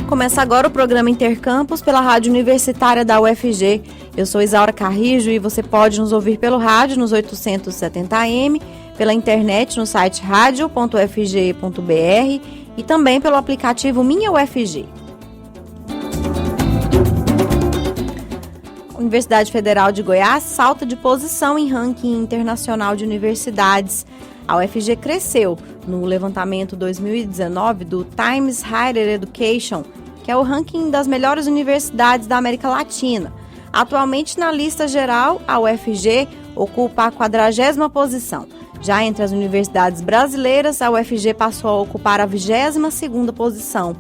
Começa agora o programa Intercampus pela Rádio Universitária da UFG. Eu sou Isaura Carrijo e você pode nos ouvir pelo rádio nos 870am, pela internet no site radio.ufg.br e também pelo aplicativo Minha UFG. A Universidade Federal de Goiás salta de posição em ranking internacional de universidades. A UFG cresceu no levantamento 2019 do Times Higher Education, que é o ranking das melhores universidades da América Latina. Atualmente, na lista geral, a UFG ocupa a 40ª posição. Já entre as universidades brasileiras, a UFG passou a ocupar a 22ª posição.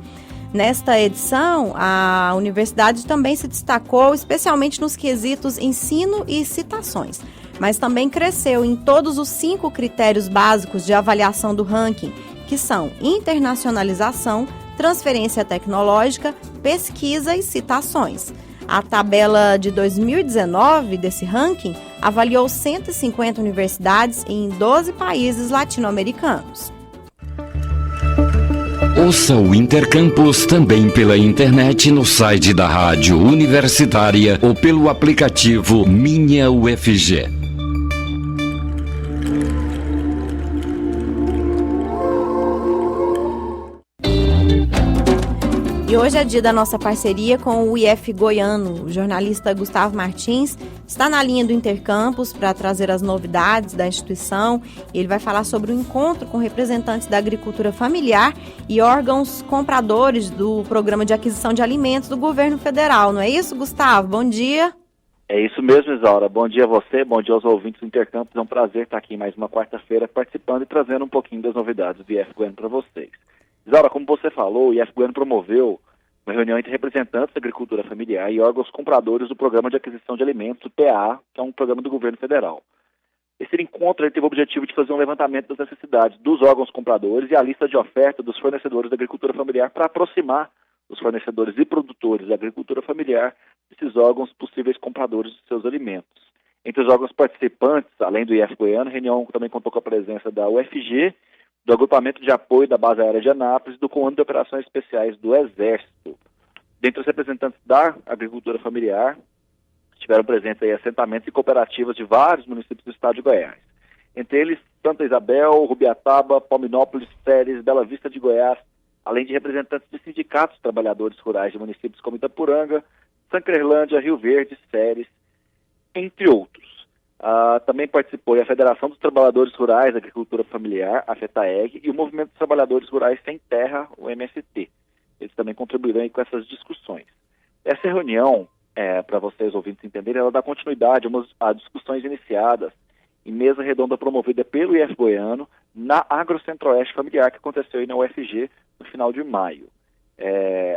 Nesta edição, a universidade também se destacou, especialmente nos quesitos ensino e citações, mas também cresceu em todos os 5 critérios básicos de avaliação do ranking, que são internacionalização, transferência tecnológica, pesquisa e citações. A tabela de 2019 desse ranking avaliou 150 universidades em 12 países latino-americanos. Ouça o Intercampus também pela internet no site da Rádio Universitária ou pelo aplicativo Minha UFG. E hoje é dia da nossa parceria com o IF Goiano. O jornalista Gustavo Martins está na linha do Intercampus para trazer as novidades da instituição. Ele vai falar sobre o encontro com representantes da agricultura familiar e órgãos compradores do Programa de Aquisição de Alimentos do Governo Federal. Não é isso, Gustavo? Bom dia. É isso mesmo, Isaura. Bom dia a você, bom dia aos ouvintes do Intercampus. É um prazer estar aqui mais uma quarta-feira participando e trazendo um pouquinho das novidades do IF Goiano para vocês. Isaura, como você falou, o IF Goiano promoveu uma reunião entre representantes da agricultura familiar e órgãos compradores do Programa de Aquisição de Alimentos, o PA, que é um programa do governo federal. Esse encontro teve o objetivo de fazer um levantamento das necessidades dos órgãos compradores e a lista de oferta dos fornecedores da agricultura familiar para aproximar os fornecedores e produtores da agricultura familiar desses órgãos possíveis compradores de seus alimentos. Entre os órgãos participantes, além do IF Goiano, a reunião também contou com a presença da UFG, do Agrupamento de Apoio da Base Aérea de Anápolis e do Comando de Operações Especiais do Exército. Dentre os representantes da agricultura familiar, estiveram presentes aí assentamentos e cooperativas de vários municípios do estado de Goiás. Entre eles, Santa Isabel, Rubiataba, Palminópolis, Ceres, Bela Vista de Goiás, além de representantes de sindicatos de trabalhadores rurais de municípios como Itapuranga, Sancrelândia, Rio Verde, Ceres, entre outros. Também participou a Federação dos Trabalhadores Rurais da Agricultura Familiar, a FETAEG, e o Movimento dos Trabalhadores Rurais Sem Terra, o MST. Eles também contribuíram aí com essas discussões. Essa reunião, para vocês ouvintes entenderem, ela dá continuidade a discussões iniciadas em mesa redonda promovida pelo IF Goiano na Agrocentro-Oeste Familiar, que aconteceu aí na UFG no final de maio.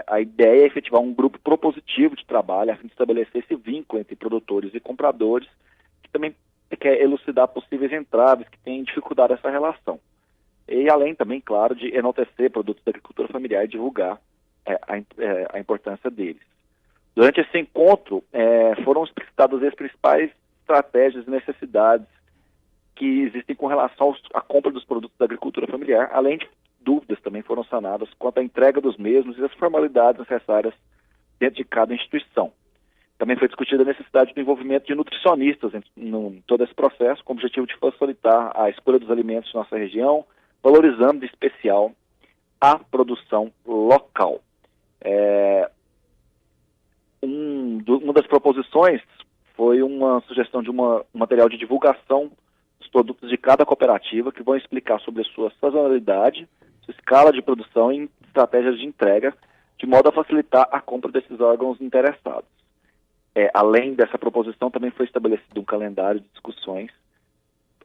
A ideia é efetivar um grupo propositivo de trabalho a fim de estabelecer esse vínculo entre produtores e compradores, também quer elucidar possíveis entraves que têm dificultado essa relação. E além também, claro, de enaltecer produtos da agricultura familiar e divulgar a importância deles. Durante esse encontro, foram explicitadas as principais estratégias e necessidades que existem com relação à compra dos produtos da agricultura familiar, além de dúvidas também foram sanadas quanto à entrega dos mesmos e as formalidades necessárias dentro de cada instituição. Também foi discutida a necessidade do envolvimento de nutricionistas em todo esse processo, com o objetivo de facilitar a escolha dos alimentos de nossa região, valorizando, em especial, a produção local. Uma das proposições foi uma sugestão de um material de divulgação dos produtos de cada cooperativa, que vão explicar sobre a sua sazonalidade, sua escala de produção e estratégias de entrega, de modo a facilitar a compra desses órgãos interessados. Além dessa proposição, também foi estabelecido um calendário de discussões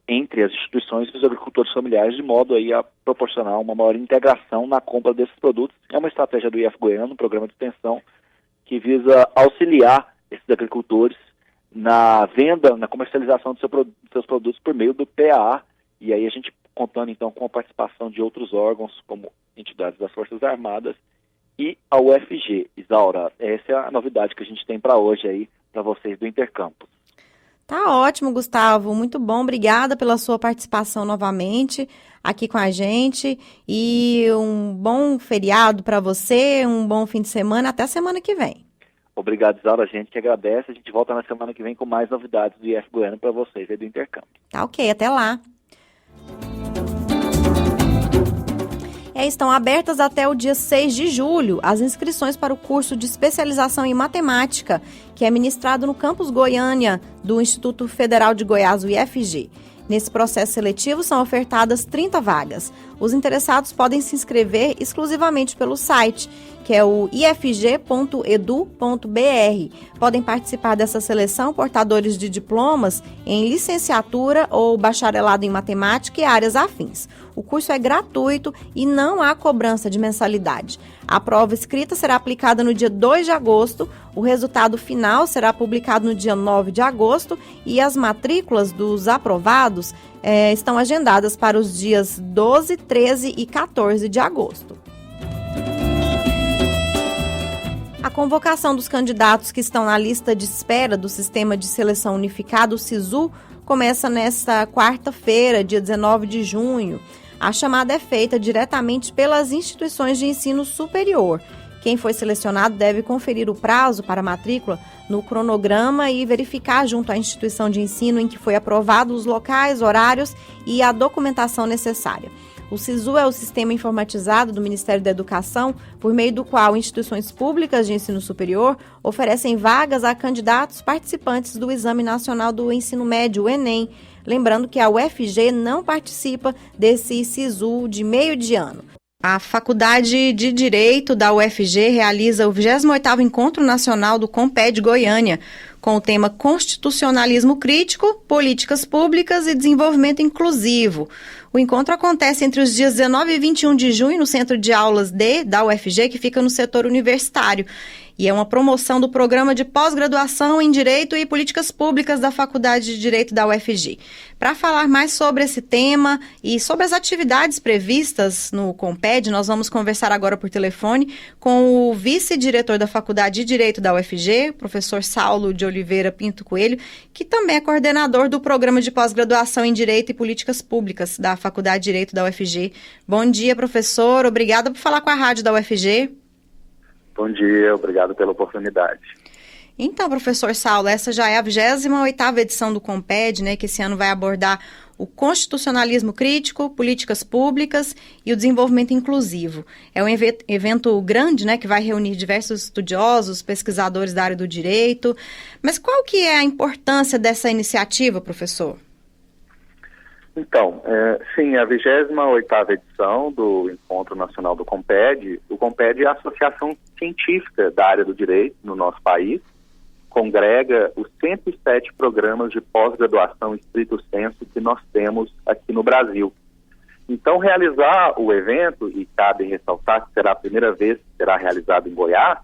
entre as instituições e os agricultores familiares, de modo aí a proporcionar uma maior integração na compra desses produtos. É uma estratégia do IF Goiano, um programa de extensão que visa auxiliar esses agricultores na venda, na comercialização dos seus produtos por meio do PAA, e aí a gente contando então com a participação de outros órgãos, como entidades das Forças Armadas, e a UFG. Isaura, essa é a novidade que a gente tem para hoje aí, para vocês do Intercampus. Tá ótimo, Gustavo. Muito bom. Obrigada pela sua participação novamente aqui com a gente. E um bom feriado para você, um bom fim de semana. Até a semana que vem. Obrigado, Isaura. A gente que agradece. A gente volta na semana que vem com mais novidades do IF Goiânia para vocês aí do Intercâmbio. Tá ok, até lá. Estão abertas até o dia 6 de julho as inscrições para o curso de especialização em matemática, que é ministrado no campus Goiânia do Instituto Federal de Goiás, o IFG. Nesse processo seletivo são ofertadas 30 vagas. Os interessados podem se inscrever exclusivamente pelo site, que é o ifg.edu.br. Podem participar dessa seleção portadores de diplomas em licenciatura ou bacharelado em matemática e áreas afins. O curso é gratuito e não há cobrança de mensalidade. A prova escrita será aplicada no dia 2 de agosto, o resultado final será publicado no dia 9 de agosto e as matrículas dos aprovados estão agendadas para os dias 12, 13 e 14 de agosto. A convocação dos candidatos que estão na lista de espera do Sistema de Seleção Unificado, o SISU, começa nesta quarta-feira, dia 19 de junho. A chamada é feita diretamente pelas instituições de ensino superior. Quem foi selecionado deve conferir o prazo para a matrícula no cronograma e verificar junto à instituição de ensino em que foi aprovado os locais, horários e a documentação necessária. O SISU é o sistema informatizado do Ministério da Educação, por meio do qual instituições públicas de ensino superior oferecem vagas a candidatos participantes do Exame Nacional do Ensino Médio, o Enem. Lembrando que a UFG não participa desse SISU de meio de ano. A Faculdade de Direito da UFG realiza o 28º Encontro Nacional do CONPED Goiânia, com o tema Constitucionalismo Crítico, Políticas Públicas e Desenvolvimento Inclusivo. O encontro acontece entre os dias 19 e 21 de junho no Centro de Aulas da UFG, que fica no setor universitário. E é uma promoção do Programa de Pós-Graduação em Direito e Políticas Públicas da Faculdade de Direito da UFG. Para falar mais sobre esse tema e sobre as atividades previstas no CONPED, nós vamos conversar agora por telefone com o vice-diretor da Faculdade de Direito da UFG, professor Saulo de Oliveira Pinto Coelho, que também é coordenador do Programa de Pós-Graduação em Direito e Políticas Públicas da Faculdade de Direito da UFG. Bom dia, professor. Obrigada por falar com a rádio da UFG. Bom dia, obrigado pela oportunidade. Então, professor Saulo, essa já é a 28ª edição do CONPED, né, que esse ano vai abordar o constitucionalismo crítico, políticas públicas e o desenvolvimento inclusivo. É um evento grande, né, que vai reunir diversos estudiosos, pesquisadores da área do direito. Mas qual que é a importância dessa iniciativa, professor? Então, sim, a 28ª edição do Encontro Nacional do CONPED. O CONPED é a associação científica da área do direito no nosso país, congrega os 107 programas de pós-graduação estrito sensu que nós temos aqui no Brasil. Então, realizar o evento, e cabe ressaltar que será a primeira vez que será realizado em Goiás,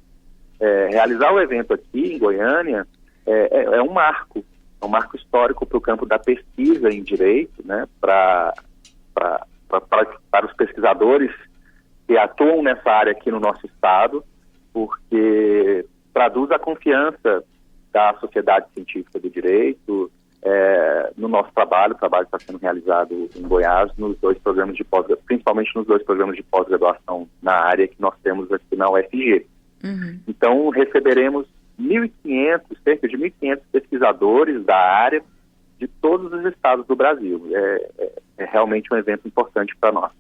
realizar o evento aqui em Goiânia é um marco. É um marco histórico para o campo da pesquisa em direito, né, para os pesquisadores que atuam nessa área aqui no nosso estado, porque traduz a confiança da sociedade científica do direito no nosso trabalho. O trabalho está sendo realizado em Goiás, nos dois programas de principalmente nos dois programas de pós-graduação na área que nós temos aqui na UFG. Uhum. Então, receberemos cerca de 1.500 pesquisadores da área de todos os estados do Brasil. É realmente um evento importante para nós.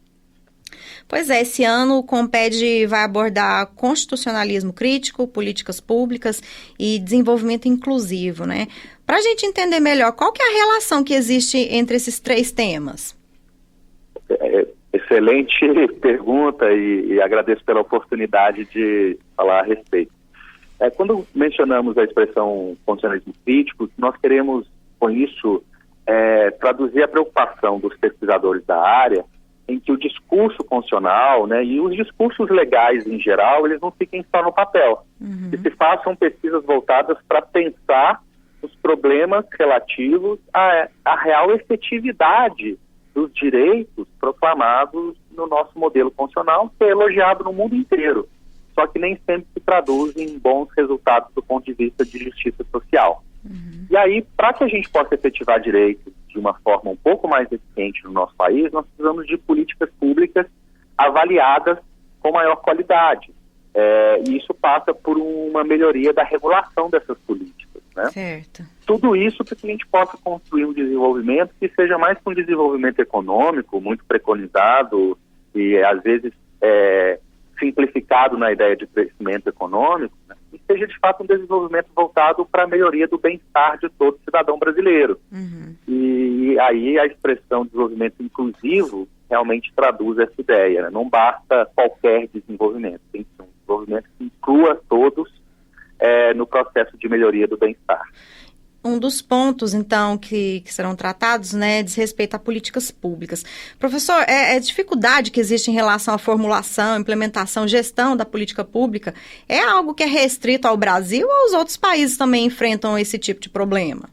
Pois é, esse ano o CONPED vai abordar constitucionalismo crítico, políticas públicas e desenvolvimento inclusivo, né? Para a gente entender melhor, qual que é a relação que existe entre esses três temas? Excelente pergunta e agradeço pela oportunidade de falar a respeito. Quando mencionamos a expressão constitucionalismo crítico, nós queremos, com isso, traduzir a preocupação dos pesquisadores da área em que o discurso constitucional, né, e os discursos legais em geral, eles não fiquem só no papel. Uhum. Que se façam pesquisas voltadas para pensar os problemas relativos à real efetividade dos direitos proclamados no nosso modelo constitucional, que é elogiado no mundo inteiro, só que nem sempre se traduz em bons resultados do ponto de vista de justiça social. E aí, para que a gente possa efetivar direitos de uma forma um pouco mais eficiente no nosso país, nós precisamos de políticas públicas avaliadas com maior qualidade. E isso passa por uma melhoria da regulação dessas políticas, né? Certo. Tudo isso para que a gente possa construir um desenvolvimento que seja mais que um desenvolvimento econômico, muito preconizado e às vezes simplificado na ideia de crescimento econômico, né? E seja de fato um desenvolvimento voltado para a melhoria do bem-estar de todo cidadão brasileiro. E aí a expressão desenvolvimento inclusivo realmente traduz essa ideia, né? Não basta qualquer desenvolvimento, tem que ser um desenvolvimento que inclua todos no processo de melhoria do bem-estar. Um dos pontos, então, que serão tratados, né, diz respeito a políticas públicas. Professor, a dificuldade que existe em relação à formulação, implementação, gestão da política pública, é algo que é restrito ao Brasil ou os outros países também enfrentam esse tipo de problema?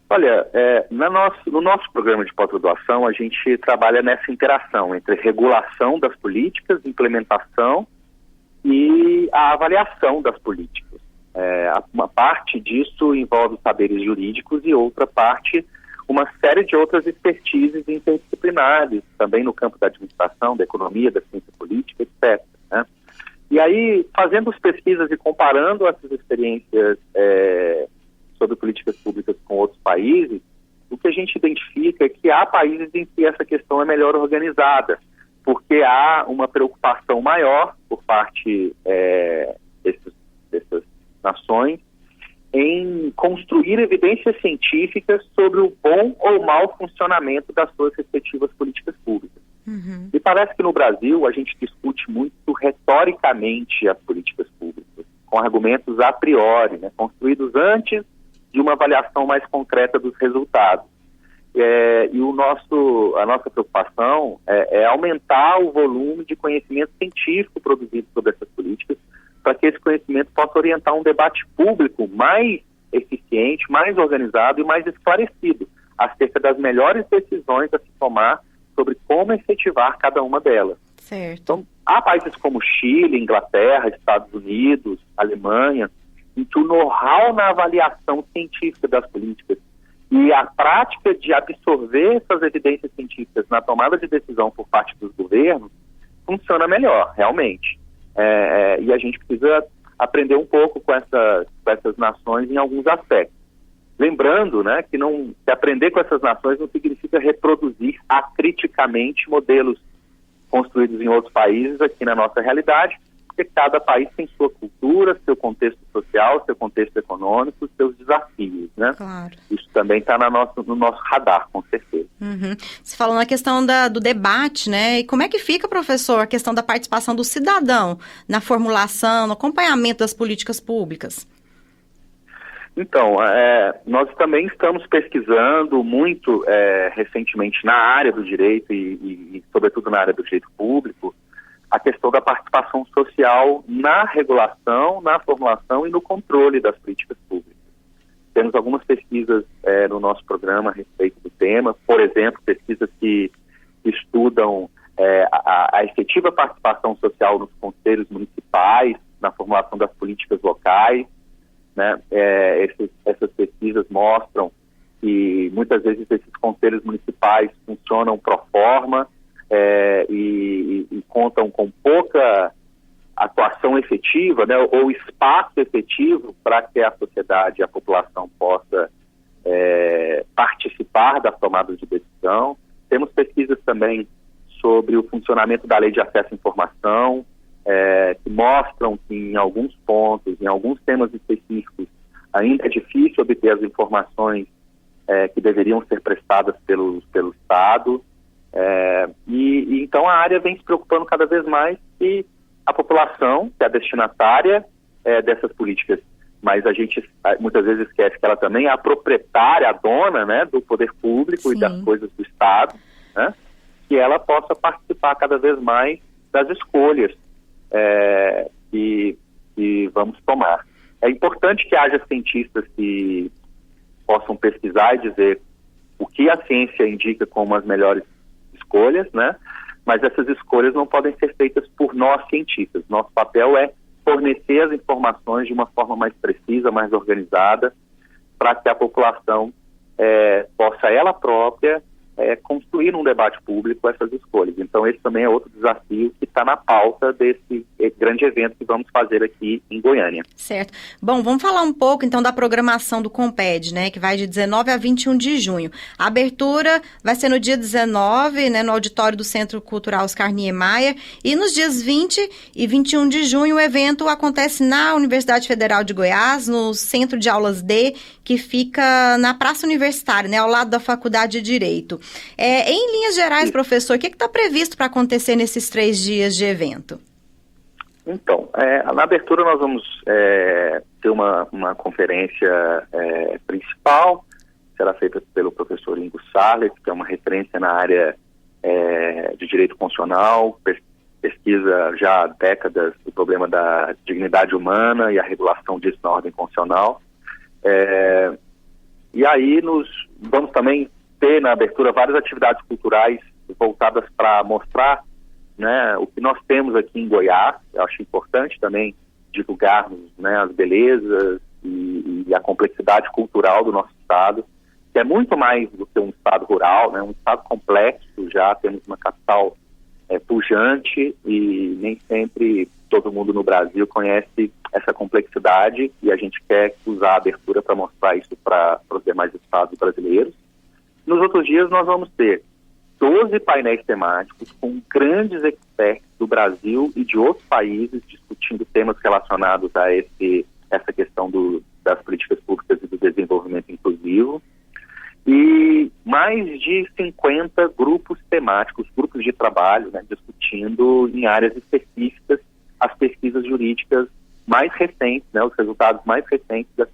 Olha, no nosso programa de pós-graduação, a gente trabalha nessa interação entre regulação das políticas, implementação e a avaliação das políticas. Uma parte disso envolve saberes jurídicos e outra parte, uma série de outras expertises interdisciplinares, também no campo da administração, da economia, da ciência política, etc., né? E aí, fazendo as pesquisas e comparando essas experiências sobre políticas públicas com outros países, o que a gente identifica é que há países em que essa questão é melhor organizada, porque há uma preocupação maior por parte dessas nações em construir evidências científicas sobre o bom ou mau funcionamento das suas respectivas políticas públicas. E parece que no Brasil a gente discute muito retoricamente as políticas públicas, com argumentos a priori, né, construídos antes de uma avaliação mais concreta dos resultados. E a nossa preocupação é aumentar o volume de conhecimento científico produzido sobre essas políticas, para que esse conhecimento possa orientar um debate público mais eficiente, mais organizado e mais esclarecido acerca das melhores decisões a se tomar sobre como efetivar cada uma delas. Certo. Então, há países como Chile, Inglaterra, Estados Unidos, Alemanha, em que o know-how na avaliação científica das políticas e a prática de absorver essas evidências científicas na tomada de decisão por parte dos governos funciona melhor, realmente. E a gente precisa aprender um pouco com essas nações em alguns aspectos. Lembrando, né, que aprender com essas nações não significa reproduzir acriticamente modelos construídos em outros países aqui na nossa realidade, porque cada país tem sua cultura, seu contexto social, seu contexto econômico, seus desafios, né? Claro. Isso também está no nosso radar, com certeza. Você falou na questão do debate, né? E como é que fica, professor, a questão da participação do cidadão na formulação, no acompanhamento das políticas públicas? Então, nós também estamos pesquisando muito recentemente na área do direito e sobretudo na área do direito público, a questão da participação social na regulação, na formulação e no controle das políticas públicas. Temos algumas pesquisas no nosso programa a respeito do tema, por exemplo, pesquisas que estudam a efetiva participação social nos conselhos municipais, na formulação das políticas locais, né? Essas pesquisas mostram que muitas vezes esses conselhos municipais funcionam pro forma, e contam com pouca atuação efetiva, né, ou espaço efetivo para que a sociedade, a população possa participar das tomadas de decisão. Temos pesquisas também sobre o funcionamento da Lei de Acesso à Informação, que mostram que em alguns pontos, em alguns temas específicos, ainda é difícil obter as informações que deveriam ser prestadas pelo Estado. Então a área vem se preocupando cada vez mais que a população, que é a destinatária dessas políticas, mas a gente muitas vezes esquece que ela também é a proprietária, a dona, né, do poder público. Sim. E das coisas do Estado, né, que ela possa participar cada vez mais das escolhas que vamos tomar. É importante que haja cientistas que possam pesquisar e dizer o que a ciência indica como as melhores escolhas, né? Mas essas escolhas não podem ser feitas por nós cientistas. Nosso papel é fornecer as informações de uma forma mais precisa, mais organizada, para que a população possa ela própria construir um debate público essas escolhas. Então, esse também é outro desafio que está na pauta desse grande evento que vamos fazer aqui em Goiânia. Certo. Bom, vamos falar um pouco, então, da programação do CONPED, né, que vai de 19 a 21 de junho. A abertura vai ser no dia 19, né, no auditório do Centro Cultural Oscar Niemeyer, e nos dias 20 e 21 de junho o evento acontece na Universidade Federal de Goiás, no Centro de Aulas D, que fica na Praça Universitária, né, ao lado da Faculdade de Direito. Em linhas gerais, professor, o que está previsto para acontecer nesses 3 dias de evento? Então, na abertura nós vamos ter uma conferência principal, será feita pelo professor Ingo Sarlet, que é uma referência na área de direito constitucional, pesquisa já há décadas o problema da dignidade humana e a regulação disso na ordem constitucional. E aí vamos também ter na abertura várias atividades culturais voltadas para mostrar, né, o que nós temos aqui em Goiás. Eu acho importante também divulgarmos, né, as belezas e a complexidade cultural do nosso estado, que é muito mais do que um estado rural, né, um estado complexo. Já temos uma capital pujante e nem sempre todo mundo no Brasil conhece essa complexidade, e a gente quer usar a abertura para mostrar isso para os demais estados brasileiros. Nos outros dias nós vamos ter 12 painéis temáticos com grandes experts do Brasil e de outros países discutindo temas relacionados a essa questão das políticas públicas e do desenvolvimento inclusivo. E mais de 50 grupos temáticos, grupos de trabalho, né, discutindo em áreas específicas as pesquisas jurídicas mais recentes, né, os resultados mais recentes das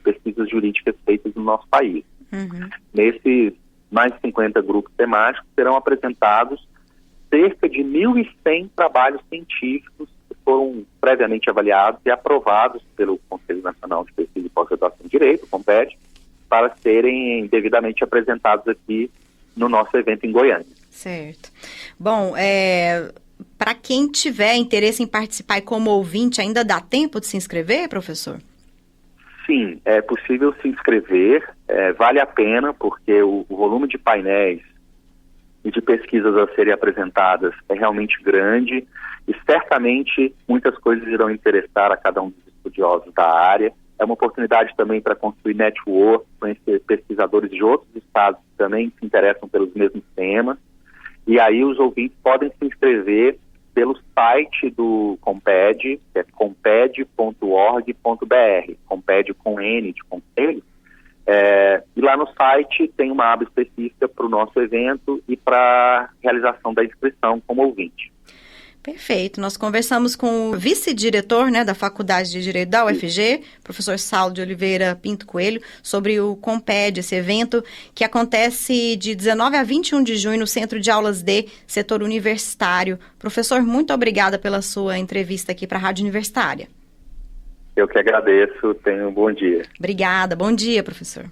pesquisas jurídicas feitas no nosso país. Uhum. Nesses mais de 50 grupos temáticos serão apresentados cerca de 1.100 trabalhos científicos que foram previamente avaliados e aprovados pelo Conselho Nacional de Pesquisa e Pós-Graduação em Direito, o CONPED, para serem devidamente apresentados aqui no nosso evento em Goiânia. Certo. Bom, para quem tiver interesse em participar e como ouvinte, ainda dá tempo de se inscrever, professor? Sim, é possível se inscrever, vale a pena, porque o volume de painéis e de pesquisas a serem apresentadas é realmente grande, e certamente muitas coisas irão interessar a cada um dos estudiosos da área. É uma oportunidade também para construir network, conhecer pesquisadores de outros estados que também se interessam pelos mesmos temas, e aí os ouvintes podem se inscrever pelo site do CONPED, que é comped.org.br, CONPED com N de conselho, e lá no site tem uma aba específica para o nosso evento e para a realização da inscrição como ouvinte. Perfeito. Nós conversamos com o vice-diretor, né, da Faculdade de Direito da UFG, professor Saulo de Oliveira Pinto Coelho, sobre o CONPED, esse evento que acontece de 19 a 21 de junho no Centro de Aulas D, setor universitário. Professor, muito obrigada pela sua entrevista aqui para a Rádio Universitária. Eu que agradeço. Tenha um bom dia. Obrigada. Bom dia, professor.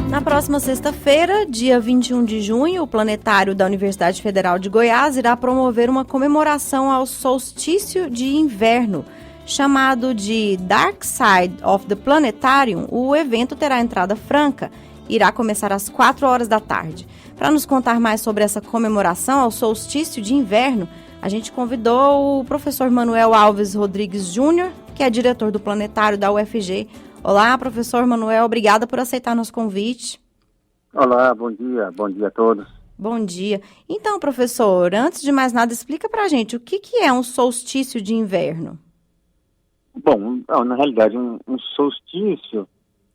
Na próxima sexta-feira, dia 21 de junho, o Planetário da Universidade Federal de Goiás irá promover uma comemoração ao solstício de inverno. Chamado de Dark Side of the Planetarium, o evento terá entrada franca. Irá começar às 4 horas da tarde. Para nos contar mais sobre essa comemoração ao solstício de inverno, a gente convidou o professor Manuel Alves Rodrigues Júnior, que é diretor do Planetário da UFG. Olá, professor Manuel, obrigada por aceitar nosso convite. Olá, bom dia a todos. Bom dia. Então, professor, antes de mais nada, explica pra gente o que é um solstício de inverno. Bom, na realidade, um solstício,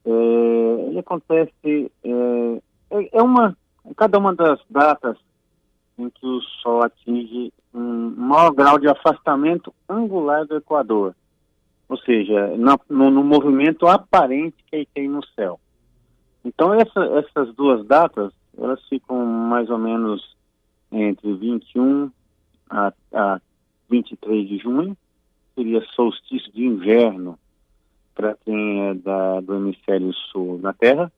ele acontece, cada uma das datas em que o Sol atinge um maior grau de afastamento angular do Equador. Ou seja, no movimento aparente que ele tem no céu. Então, essas duas datas, elas ficam mais ou menos entre 21 a 23 de junho, seria solstício de inverno para quem é do hemisfério sul na Terra,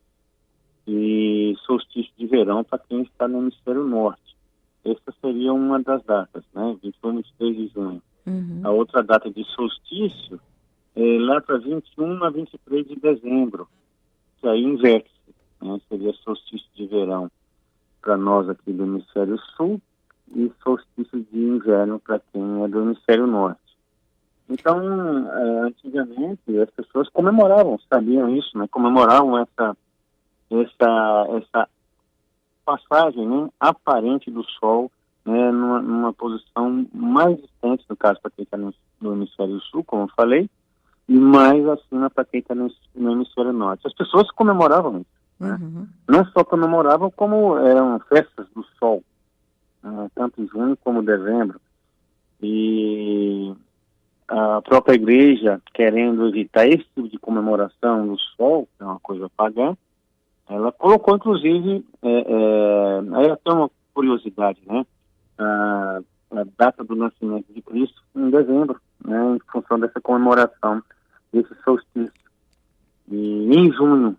e solstício de verão para quem está no hemisfério norte. Essa seria uma das datas, né? 21 e 23 de junho. Uhum. A outra data de solstício lá para 21 a 23 de dezembro, que aí inverte, né? Seria solstício de verão para nós aqui do hemisfério sul e solstício de inverno para quem é do hemisfério norte. Então, antigamente, as pessoas comemoravam, sabiam isso, né? Comemoravam essa passagem, né, aparente do Sol, né, numa posição mais distante, no caso, para quem está no hemisfério sul, como eu falei, e mais acima para quem está no hemisfério norte. As pessoas comemoravam isso, né? Não só comemoravam, como eram festas do Sol, tanto em junho como em dezembro. E a própria igreja, querendo evitar esse tipo de comemoração do Sol, que é uma coisa pagã, ela colocou, inclusive, aí até uma curiosidade, né? A data do nascimento de Cristo em dezembro, né? Em função dessa comemoração desse solstício. E em junho,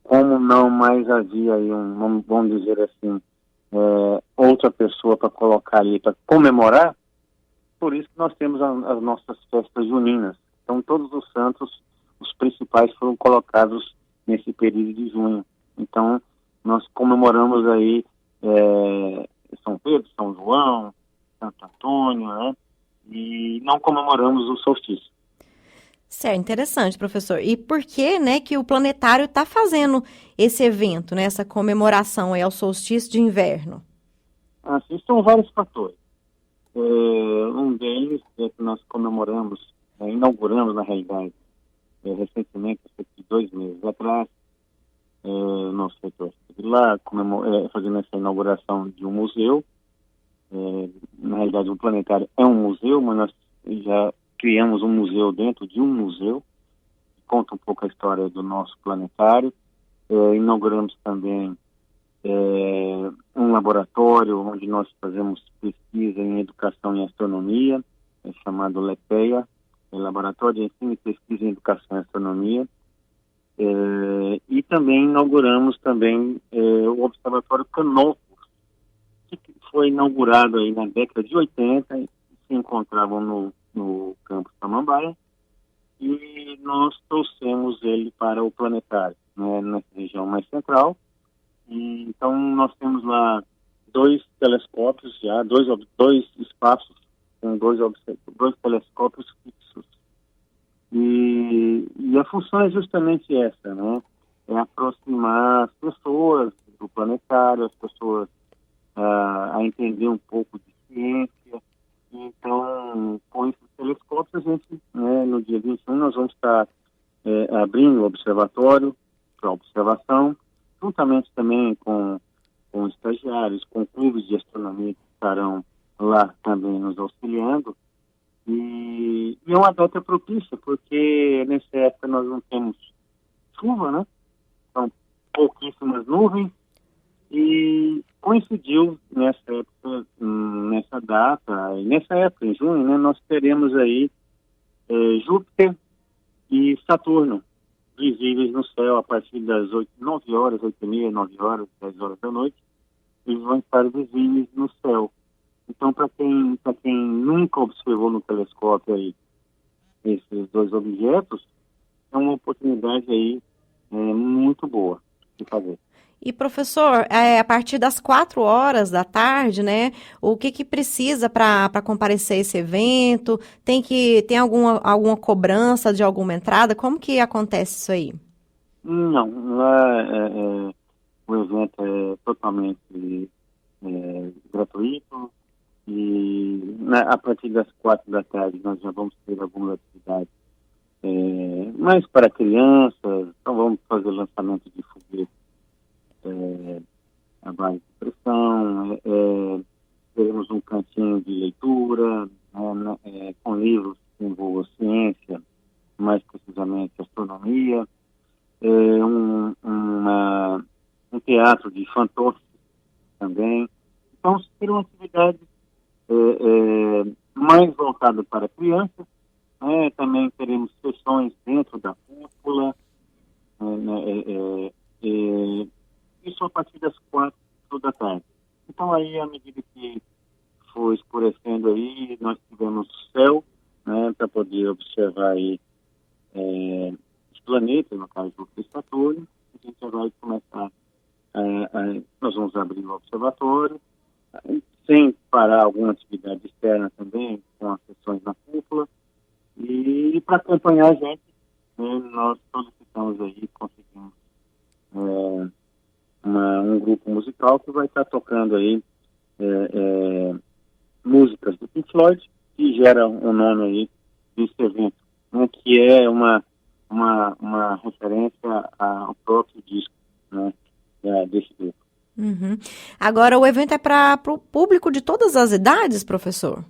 como não mais havia aí vamos dizer assim, outra pessoa para colocar ali para comemorar, por isso que nós temos as nossas festas juninas. Então, todos os santos, os principais, foram colocados nesse período de junho. Então, nós comemoramos aí São Pedro, São João, Santo Antônio, né? E não comemoramos o solstício. Certo, interessante, professor. E por que, né, que o planetário está fazendo esse evento, né, essa comemoração aí ao solstício de inverno? Assim, são vários fatores. Um deles é que nós comemoramos, inauguramos, na realidade, recentemente, cerca de 2 meses atrás, nosso reitor esteve lá fazendo essa inauguração de um museu. Na realidade, o planetário é um museu, mas nós já criamos um museu dentro de um museu, que conta um pouco a história do nosso planetário. Inauguramos também um laboratório onde nós fazemos pesquisa em educação e astronomia, chamado LEPEA, Laboratório de Ensino e Pesquisa em Educação e Astronomia. E também inauguramos também o Observatório Canopus, que foi inaugurado aí na década de 80, e se encontravam no campus Samambaia, e nós trouxemos ele para o planetário, né, nessa região mais central. E, então nós temos lá 2 telescópios já, dois espaços com dois telescópios fixos. E a função é justamente essa, né? É aproximar as pessoas do planetário, as pessoas a entender um pouco de ciência. Então, com esses telescópios, a gente, né, no dia 21, nós vamos estar abrindo o observatório para observação, juntamente também com estagiários, com clubes de astronomia que estarão lá também nos auxiliando. E é uma data propícia, porque nessa época nós não temos chuva, né? São pouquíssimas nuvens, e coincidiu nessa data, e nessa época, em junho, né, nós teremos aí Júpiter e Saturno visíveis no céu a partir das 9 horas, 8h30, 9 horas, 10 horas da noite. Eles vão estar visíveis no céu. Então, para quem nunca observou no telescópio aí esses 2 objetos, é uma oportunidade aí muito boa de fazer. E, professor, a partir das 4 horas da tarde, né, o que precisa para comparecer a esse evento? Tem alguma cobrança de alguma entrada? Como que acontece isso aí? Não, lá o evento é totalmente gratuito, e a partir das 4 da tarde nós já vamos ter algumas atividades mais para crianças. Então vamos fazer lançamento de foguete a base de pressão, teremos um cantinho de leitura, com livros que envolvam ciência, mais precisamente astronomia, um teatro de fantoches também. Então serão atividades mais voltadas para crianças. Também teremos sessões dentro da cúpula, isso a partir das 4 da tarde. Então aí, à medida que for escurecendo aí, nós tivemos céu, né, para poder observar aí os planetas, no caso do observatório. A gente já vai começar, nós vamos abrir o observatório, sem parar alguma atividade externa também, com as sessões na cúpula. E para acompanhar a gente, nós solicitamos aí, conseguimos um grupo musical que vai estar tocando aí músicas do Pink Floyd, que gera o nome aí desse evento, né, que é uma referência ao próprio disco, né, desse grupo. Uhum. Agora, o evento é para o público de todas as idades, professor?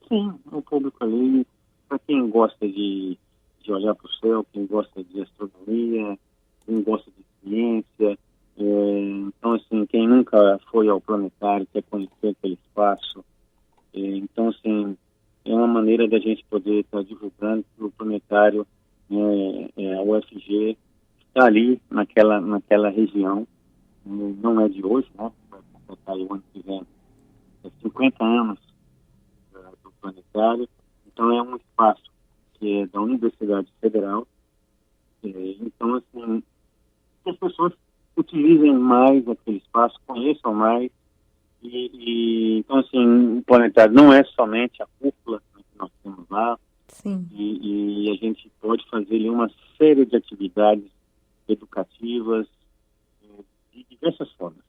Sim, o público ali, para quem gosta de olhar para o céu, quem gosta de astronomia, quem gosta de ciência. Então, assim, quem nunca foi ao planetário, quer conhecer aquele espaço. Então, assim, é uma maneira da gente poder estar divulgando que o planetário, a UFG, está ali naquela região. Não é de hoje, né? Vai completar aí o ano que vem 50 anos do planetário. Então, é um espaço que é da Universidade Federal. Então, assim, que as pessoas utilizem mais aquele espaço, conheçam mais. Então, assim, o planetário não é somente a cúpula que nós temos lá. Sim. E a gente pode fazer ali uma série de atividades educativas de diversas formas.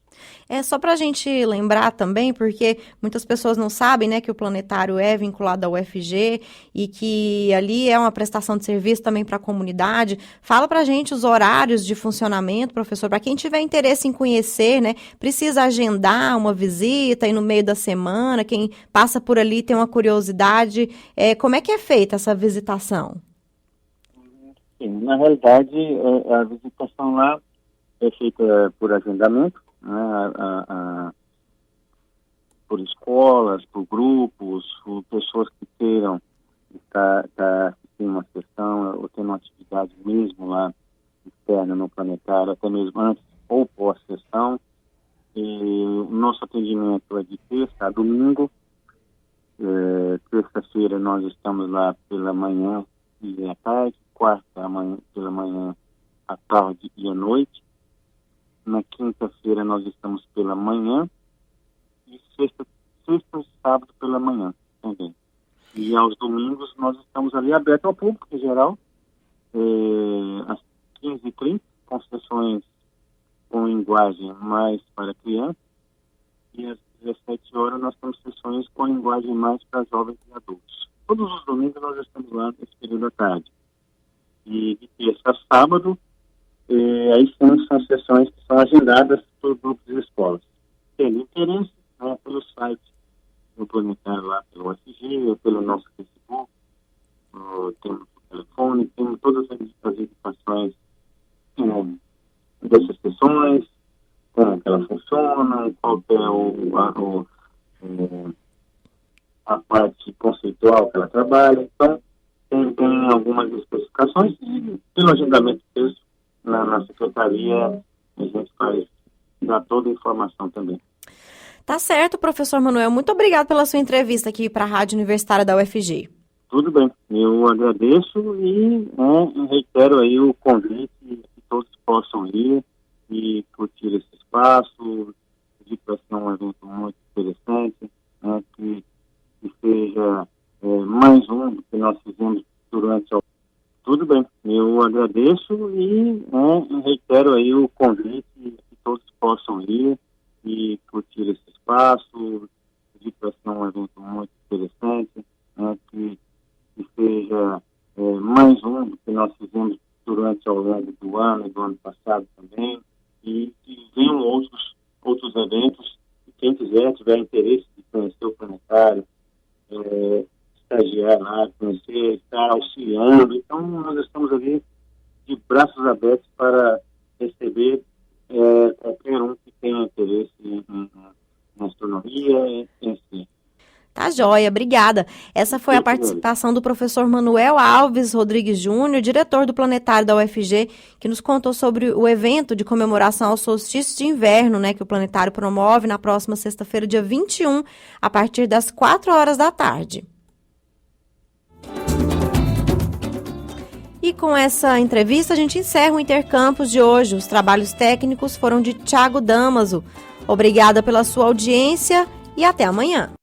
É só para a gente lembrar também, porque muitas pessoas não sabem, né, que o planetário é vinculado ao UFG e que ali é uma prestação de serviço também para a comunidade. Fala para a gente os horários de funcionamento, professor, para quem tiver interesse em conhecer, né, precisa agendar uma visita aí no meio da semana, quem passa por ali tem uma curiosidade, como é que é feita essa visitação? Sim, na realidade, a visitação lá é feita por agendamento, né, por escolas, por grupos, por pessoas que queiram estar assistindo uma sessão ou ter uma atividade mesmo lá externa no planetário, até mesmo antes ou pós-sessão. O nosso atendimento é de terça a domingo. Terça-feira nós estamos lá pela manhã e à tarde, quarta pela manhã, à tarde e à noite. Na quinta-feira nós estamos pela manhã e sexta e sábado pela manhã também. E aos domingos nós estamos ali abertos ao público em geral, às 15h30, com sessões com linguagem mais para crianças, e às 17 horas nós temos sessões com linguagem mais para jovens e adultos. Todos os domingos nós estamos lá nesse período da tarde. E de terça a sábado, aí são sessões que são agendadas por grupos de escolas. Tem interesse, né, pelo site do planetário lá, pelo UFG, pelo nosso Facebook, temos o telefone, temos todas as indicações dessas sessões, como que elas funcionam, qual é a parte conceitual que ela trabalha. Então, tem algumas especificações e pelo agendamento mesmo, na secretaria, a gente vai dar toda a informação também. Tá certo, professor Manuel. Muito obrigado pela sua entrevista aqui para a Rádio Universitária da UFG. Tudo bem. Eu agradeço e reitero aí o convite que todos possam ir e curtir esse espaço. Acredito que vai ser um evento muito interessante, né, que seja mais um que nós fizemos durante o... Tudo bem, eu agradeço e reitero aí o convite que todos possam ir e curtir esse espaço. Acredito que vai ser um evento muito interessante, né, que seja mais um que nós fizemos durante ao longo do ano e do ano passado também, e que venham outros eventos. E quem quiser, tiver interesse de conhecer o planetário, estagiar lá, conhecer, estar auxiliando. Então, nós estamos ali de braços abertos para receber qualquer um que tenha interesse em astronomia, enfim. Tá joia, obrigada. Essa foi a participação do professor Manuel Alves Rodrigues Júnior, diretor do Planetário da UFG, que nos contou sobre o evento de comemoração ao solstício de inverno, né, que o Planetário promove na próxima sexta-feira, dia 21, a partir das 4 horas da tarde. E com essa entrevista a gente encerra o Intercampus de hoje. Os trabalhos técnicos foram de Thiago Damaso. Obrigada pela sua audiência e até amanhã.